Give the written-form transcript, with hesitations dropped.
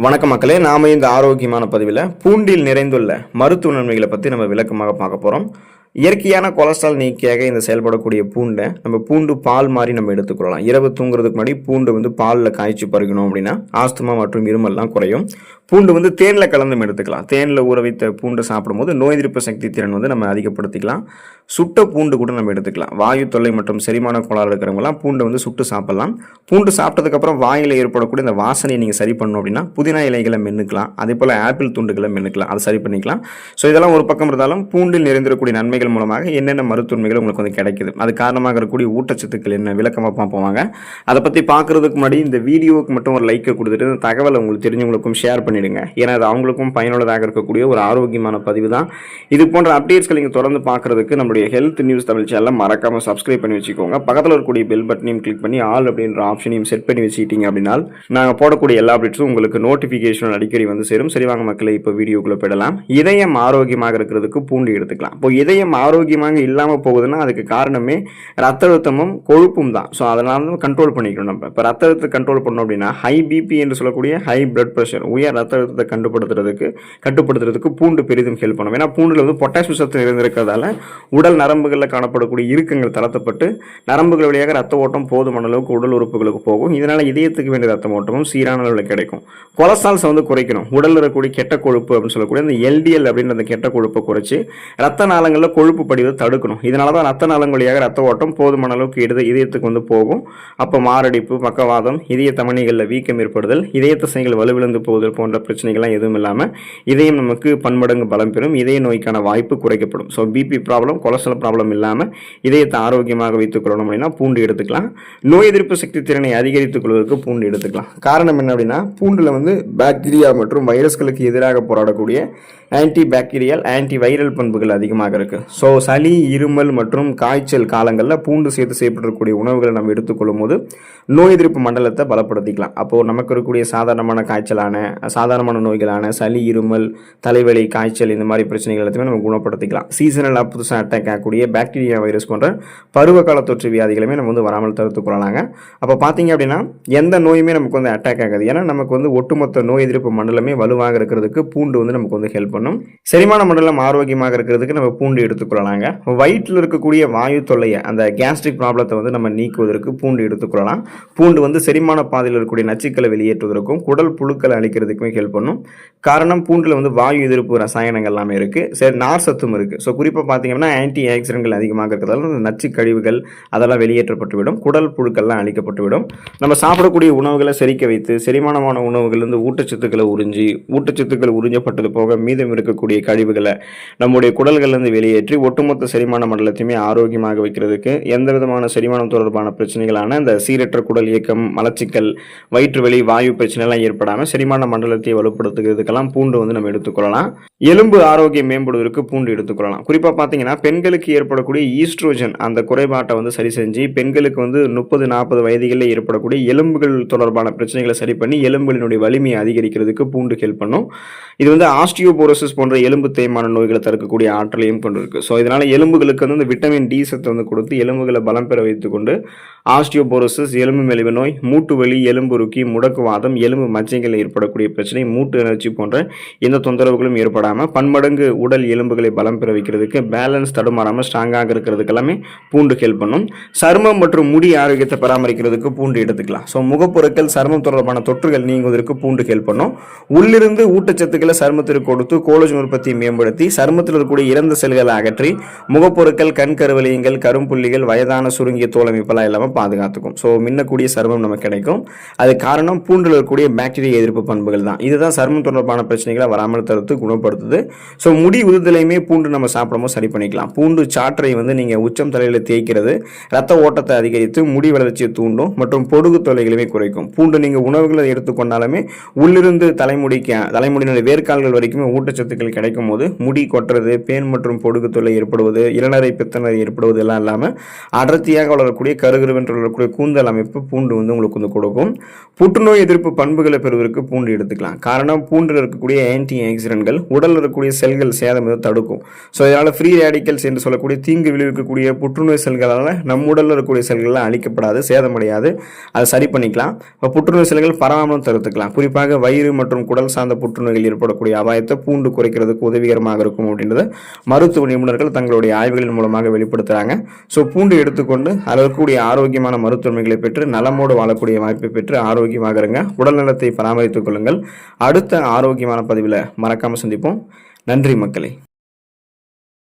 வணக்கம் மக்களே, நாம இந்த ஆரோக்கியமான பதிவில் பூண்டில் நிறைந்துள்ள மருத்துவ நன்மைகளை பற்றி நம்ம விளக்கமாக பார்க்க போகிறோம். இயற்கையான கொலஸ்ட்ரால் நீக்கியாக இந்த செயல்படக்கூடிய பூண்டை நம்ம பூண்டு பால் மாதிரி நம்ம எடுத்துக்கொள்ளலாம். இரவு தூங்குறதுக்கு முன்னாடி பூண்டு பாலில் காய்ச்சி பருகணும் அப்படின்னா ஆஸ்துமா மற்றும் இருமல்லாம் குறையும். பூண்டு தேனில் கலந்து எடுத்துக்கலாம். தேனில் ஊற வைத்த பூண்டை சாப்பிடும்போது நோய் எதிர்ப்பு சக்தி திறன் நம்ம அதிகப்படுத்திக்கலாம். சுட்ட பூண்டு கூட நம்ம எடுத்துக்கலாம். வாயு தொல்லை மற்றும் செரிமான கோளாறு இருக்கிறவங்கலாம் பூண்டை சுட்டு சாப்பிடலாம். பூண்டு சாப்பிட்டதுக்கப்புறம் வாயில் ஏற்படக்கூடிய இந்த வாசனையை நீங்கள் சரி பண்ணணும் அப்படின்னா புதினா இலைகளை மென்னுக்கலாம். அதே போல் ஆப்பிள் துண்டுகளை மென்னுக்கலாம். அதை சரி பண்ணிக்கலாம். ஸோ இதெல்லாம் ஒரு பக்கம் இருந்தாலும் பூண்டில் நிறைந்திருக்கக்கூடிய நன்மைகள் மூலமாக என்னென்ன மருத்துவமைகள் உங்களுக்கு கிடைக்குது, அது காரணமாக இருக்கக்கூடிய ஊட்டச்சத்துக்கள் என்ன விளக்கமாக பார்ப்போங்க. அதை பற்றி பார்க்குறதுக்கு முன்னாடி இந்த வீடியோவுக்கு மட்டும் ஒரு லைக்கை கொடுத்துட்டு இந்த தகவலை உங்களுக்கு தெரிஞ்சவங்களுக்கும் ஷேர் பண்ணிடுங்க. ஏன்னா அது அவங்களுக்கும் பயனுள்ளதாக இருக்கக்கூடிய ஒரு ஆரோக்கியமான பதிவு தான். இது போன்ற அப்டேட்ஸ்கள் நீங்கள் தொடர்ந்து பார்க்குறதுக்கு நம்மளுடைய ஹெல்த் நியூஸ் தமிழ் சேனலை மறக்காமல் சப்ஸ்கிரைப் பண்ணி வச்சுக்கோங்க. பக்கத்தில் இருக்கக்கூடிய பெல் பட்டனையும் கிளிக் பண்ணி ஆல் அப்படின்ற ஆப்ஷனையும் செட் பண்ணி வச்சுக்கிட்டீங்க அப்படின்னா நாங்கள் போடக்கூடிய எல்லா அப்டேட்ஸும் உங்களுக்கு நோட்டிஃபிகேஷன் அடிக்கடி சேரும். சரிவாங்க மக்களை, இப்போ வீடியோக்குள்ளே போயிடலாம். இதயம் ஆரோக்கியமாக இருக்கிறதுக்கு பூண்டு எடுத்துக்கலாம். இப்போ இதயம் ஆரோக்கியமாக இல்லாமல் போகுதுன்னா அதுக்கு காரணமே ரத்த அழுத்தமும் கொழுப்பும் தான். ஸோ அதனால கண்ட்ரோல் பண்ணிக்கணும். நம்ம இப்போ ரத்த அழுத்தத்தை கண்ட்ரோல் பண்ணோம் அப்படின்னா ஹை பிபி என்று சொல்லக்கூடிய ஹை பிளட் ப்ரெஷர், உயர் ரத்த அழுத்தத்தை கட்டுப்படுத்துறதுக்கு பூண்டு பெரிதும் ஹெல்ப் பண்ணும். ஏன்னா பூண்டில் பொட்டாசியம் சத்து நிறைந்திருக்கிறதால உடல் நரம்புகளில் காணப்படக்கூடிய இறுக்கங்கள் தளர்த்தப்பட்டு நரம்புகள் வழியாக ரத்த ஓட்டம் போதுமான அளவுக்கு உடல் உறுப்புகளுக்கு போகும். இதனால இதயத்துக்கு வேண்டிய ரத்த ஓட்டமும் சீரான அளவில் கிடைக்கும். கொலஸ்ட்ரால்ஸ் குறைக்கணும். உடலில் இருக்கக்கூடிய கெட்ட கொழுப்பு அப்படின்னு சொல்லக்கூடிய இந்த எல்டிஎல் அப்படின்ற அந்த கெட்ட கொழுப்பை குறைச்சி ரத்த நாளங்களில் கொழுப்பு படிவதை தடுக்கணும். இதனால தான் ரத்த நாளங்கள் வழியாக ரத்த ஓட்டம் போதுமான அளவுக்கு இதயத்துக்கு போகும். அப்போ மாரடைப்பு, பக்கவாதம், இதய தமனிகளில் வீக்கம் ஏற்படுதல், இதய தசைகள் வலுவிழந்து போகுதல் போன்ற பிரச்சனைகள்லாம் எதுவும் இல்லாமல் இதயம் நமக்கு பன்மடங்கு பலம் பெறும். இதய நோய்க்கான வாய்ப்பு குறைக்கப்படும். So BP problem, cholesterol problem இல்லாமல் இதயத்தை ஆரோக்கியமாக வைத்துக் கொள்ளணும் அப்படின்னா பூண்டு எடுத்துக்கலாம். நோய் எதிர்ப்பு சக்தி திறனை அதிகரித்துக் கொள்வதற்கு பூண்டு எடுத்துக்கலாம். காரணம் என்ன அப்படின்னா பூண்டில் பாக்டீரியா மற்றும் வைரஸ்களுக்கு எதிராக போராடக்கூடிய ஆன்டி பாக்டீரியல், ஆன்டி வைரல் பண்புகள் அதிகமாக இருக்குது. ஸோ சளி, இருமல் மற்றும் காய்ச்சல் காலங்களில் பூண்டு சேர்த்து செய்யப்படக்கூடிய உணவுகளை நம்ம எடுத்துக்கொள்ளும் போது நோய் எதிர்ப்பு மண்டலத்தை பலப்படுத்திக்கலாம். அப்போது நமக்கு இருக்கக்கூடிய சாதாரணமான காய்ச்சலான, சாதாரணமான நோய்களான சளி, இருமல், தலைவலி, காய்ச்சல் இந்த மாதிரி பிரச்சனைகள் எல்லாத்தையுமே நம்ம குணப்படுத்திக்கலாம். சீசனல் புதுசாக அட்டாக் ஆகக்கூடிய பாக்டீரியா, வைரஸ் போன்ற பருவகால தொற்று வியாதிகளுமே நம்ம வராமல் தடுத்துக் கொள்ளலாங்க. அப்போ பார்த்தீங்க அப்படின்னா எந்த நோயுமே நமக்கு அட்டாக் ஆகாது. ஏன்னா நமக்கு ஒட்டுமொத்த நோய் எதிர்ப்பு மண்டலமே வலுவாக இருக்கிறதுக்கு பூண்டு நமக்கு ஹெல்ப் பண்ணும். செரிமான மண்டலம் ஆரோக்கியமாக இருக்கிறதுக்கு நம்ம பூண்டு எடுத்துக்கொள்ளலாங்க. வயிற்றில் இருக்கக்கூடிய வாயு தொல்லையை, அந்த கேஸ்ட்ரிக் ப்ராப்ளத்தை நம்ம நீக்குவதற்கு பூண்டு எடுத்துக்கொள்ளலாம். பூண்டு செரிமான பாதையில் இருக்கக்கூடிய நச்சுக்களை வெளியேற்றுவதற்கும் குடல் புழுக்களை அழிக்கிறதுக்குமே ஹெல்ப் பண்ணும். காரணம் பூண்டில் வாயு எதிர்ப்பு ரசாயனங்கள் எல்லாமே இருக்கு. சரி, நார் சத்தும் இருக்கு. ஸோ குறிப்பாக பார்த்தீங்கன்னா ஆன்டி ஆக்சிடென்ட்கள் அதிகமாக இருக்கிறதால நச்சு கழிவுகள் அதெல்லாம் வெளியேற்றப்பட்டுவிடும். குடல் புழுக்கள்லாம் அழிக்கப்பட்டுவிடும். நம்ம சாப்பிடக்கூடிய உணவுகளை செரிக்க வைத்து செரிமானமான உணவுகளிலிருந்து ஊட்டச்சத்துக்கள் உறிஞ்சப்பட்டது போக மீதம் இருக்கக்கூடிய கழிவுகளை நம்முடைய குடல்களிலிருந்து வெளியேற்றி ஒட்டுமொத்த செரிமான மண்டலத்தையுமே ஆரோக்கியமாக வைக்கிறதுக்கு, எந்த விதமான செரிமானம் தொடர்பான பிரச்சனைகளான இந்த சீரற்ற குடல் இயக்கம், மலச்சிக்கல், வயிற்று வலி, வாயு பிரச்சனை எல்லாம் ஏற்படாமல் செரிமான மண்டலத்தை வலுப்படுத்துகிறதுக்கெல்லாம் பூண்டு நம்ம எடுத்துக்கொள்ளலாம். எலும்பு ஆரோக்கியம் மேம்படுவதற்கு பூண்டு எடுத்துக்கொள்ளலாம். குறிப்பாக பார்த்தீங்கன்னா பெண்களுக்கு ஏற்படக்கூடிய ஈஸ்ட்ரோஜன் அந்த குறைபாட்டை சரி செஞ்சு பெண்களுக்கு 30-40 வயதுகளில் ஏற்படக்கூடிய எலும்புகள் தொடர்பான பிரச்சனைகளை சரி பண்ணி எலும்புகளினுடைய வலிமையை அதிகரிக்கிறதுக்கு பூண்டு ஹெல்ப் பண்ணும். இது ஆஸ்டியோபோரோசிஸ் போன்ற எலும்பு தேய்மான நோய்களை தடுக்கக்கூடிய ஆற்றலையும் கொண்டு இருக்கு. ஸோ இதனால எலும்புகளுக்கு இந்த விட்டமின் டி சத்து கொடுத்து எலும்புகளை பலம் பெற வைத்துக் கொண்டு ஆஸ்டியோபோரோசிஸ், எலும்பு மெலிவு நோய், மூட்டு வலி, எலும்பு ருக்கி, முடக்குவாதம், எலும்பு மச்சைகள் ஏற்படக்கூடிய பிரச்சனை, மூட்டு எனர்ஜி போன்ற எந்த தொந்தரவுகளும் ஏற்படாமல் பன்மடங்கு உடல் எலும்புகளை பலம் பெற வைக்கிறதுக்கு, பேலன்ஸ் தடுமாறாமல் ஸ்ட்ராங்காக இருக்கிறதுக்கு எல்லாமே பூண்டு ஹெல்ப் பண்ணும். சருமம் மற்றும் முடி ஆரோக்கியத்தை பராமரிக்கிறதுக்கு பூண்டு எடுத்துக்கலாம். ஸோ முகப்பொருட்கள், சருமம் தொடர்பான தொற்றுகள் நீங்குவதற்கு பூண்டு ஹெல்ப் பண்ணும். உள்ளிருந்து ஊட்டச்சத்துக்களை சருமத்திற்கு கொடுத்து கோலஜன் உற்பத்தியை மேம்படுத்தி சருமத்தில் இருக்கக்கூடிய இறந்த செல்களை அகற்றி முகப்பொருட்கள், கண் கருவலியங்கள், கரும்புள்ளிகள், வயதான சுருங்கிய தோலமைப்பெல்லாம் இல்லாமல் பாதுகாத்துக்கும். ஸோ மின்னக்கூடிய சருமம் நமக்கு கிடைக்கும். அது காரணம் பூண்டில் இருக்கக்கூடிய பாக்டீரியா எதிர்ப்பு பண்புகள் தான். இதுதான் சருமம் தொடர்பான பிரச்சனைகளை வராமல் தடுத்து குணப்படுத்துது. ஸோ முடி உதிர்தலையுமே பூண்டு நம்ம சாப்பிடும்போது சரி பண்ணிக்கலாம். பூண்டு சாற்றை நீங்கள் உச்சம் தலையில் தேய்க்கிறது ரத்த ஓட்டத்தை அதிகரித்து முடி வளர்ச்சியை தூண்டும் மற்றும் பொடுகு தொல்லைகளுமே குறைக்கும். பூண்டு நீங்கள் உணவுகளை எடுத்துக்கொண்டாலுமே உள்ளிருந்து தலைமுடியினுடைய வேர்க்கால்கள் வரைக்குமே ஊட்டச்சத்துக்கள் கிடைக்கும் போது முடி கொட்டுறது, பேன் மற்றும் பொடுகு தொல்லை ஏற்படுவது, இளநரை பித்தநரை ஏற்படுவது எல்லாம் இல்லாமல் அடர்த்தியாக வளரக்கூடிய கருகருவென்ற கண்ட்ரோல் இருக்கக்கூடிய கூந்தல் அமைப்பு பூண்டு வந்து உங்களுக்கு வந்து கொடுக்கும். புற்றுநோய் எதிர்ப்பு பண்புகளை பெறுவதற்கு பூண்டு எடுத்துக்கலாம். காரணம் பூண்டில் இருக்கக்கூடிய ஆன்டி ஆக்சிடென்ட்கள் உடலில் இருக்கக்கூடிய செல்கள் சேதம் தடுக்கும். ஸோ இதனால் ஃப்ரீ ரேடிக்கல்ஸ் என்று சொல்லக்கூடிய தீங்கு விளைவிக்கக்கூடிய புற்றுநோய் செல்களால் நம்ம உடலில் இருக்கக்கூடிய செல்கள்லாம் அழிக்கப்படாது, சேதமடையாது. அதை சரி பண்ணிக்கலாம். இப்போ புற்றுநோய் செல்கள் பரவாமலும் தடுத்துக்கலாம். குறிப்பாக வயிறு மற்றும் குடல் சார்ந்த புற்றுநோய்கள் ஏற்படக்கூடிய அபாயத்தை பூண்டு குறைக்கிறதுக்கு உதவிகரமாக இருக்கும் அப்படின்றத மருத்துவ நிபுணர்கள் தங்களுடைய ஆய்வுகளின் மூலமாக வெளிப்படுத்துகிறாங்க. ஸோ பூண்டு எடுத்துக்கொண்டு அதில் இருக்கக்கூடிய ஆரோக்கியமான மருத்துவமைகளை பெற்று நலமோடு வாழக்கூடிய வாய்ப்பை பெற்று ஆரோக்கியமாக இருங்க. உடல் நலத்தை பராமரித்துக் கொள்ளுங்கள். அடுத்த ஆரோக்கியமான பதிவில் மறக்காமல் சந்திப்போம். நன்றி மக்களே.